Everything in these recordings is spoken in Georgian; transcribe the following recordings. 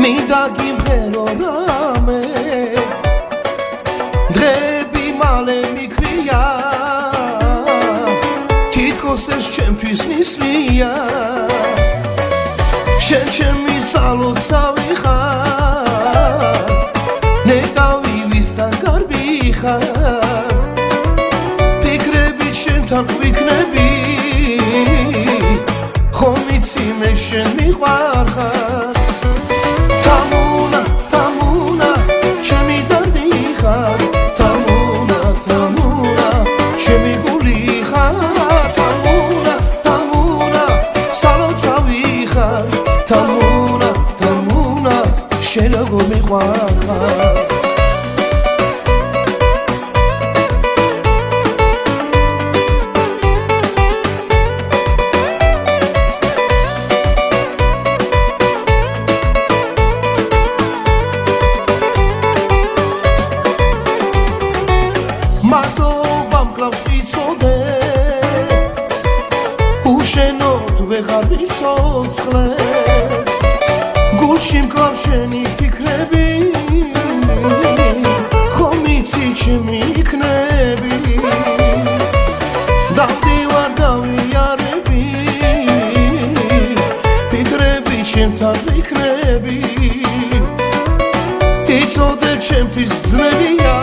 მინდა გიმღერო რამე დღეები მალე მიქრია თითქოს ეს ჩემთვის ნისლია შენ ჩემი სალოცავი ხარ ნეტავი ვისთან გარბი ხარ ფიქრები შენთან ვიქნები ხომ იცი მე შენ მიყვარ ხარ შენ როგორ მიყვარხარ მარტო მკლავს იცოდე უშენოდ ვეღარ ვიცოცხლე გულში მკლავს შენი ფიქრები ხომ იცი ჩემი იქნები დავდივარ დავიარები ფიქრები ჩემთან ვიქნები იცოდე ჩემთვის ძნელია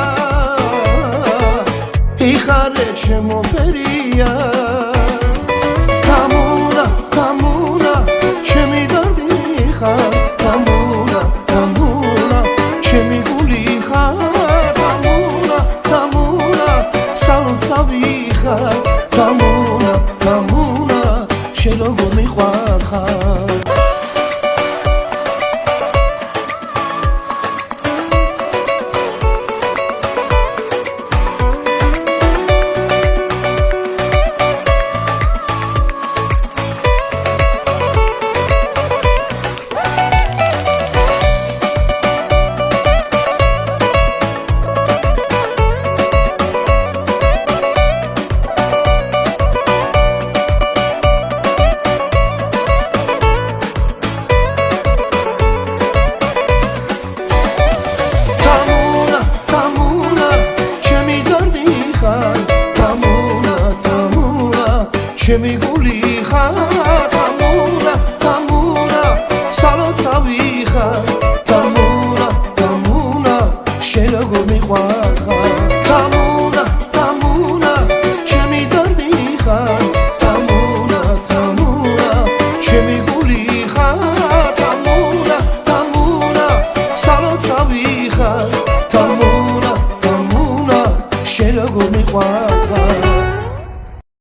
იხარე ჩემო ფერია თამუნა ჩემი დარდი ხარ თამუნა შენ როგორ მიყვარხარ ჩემი გული ხარ თამუნა სალოცავი ხარ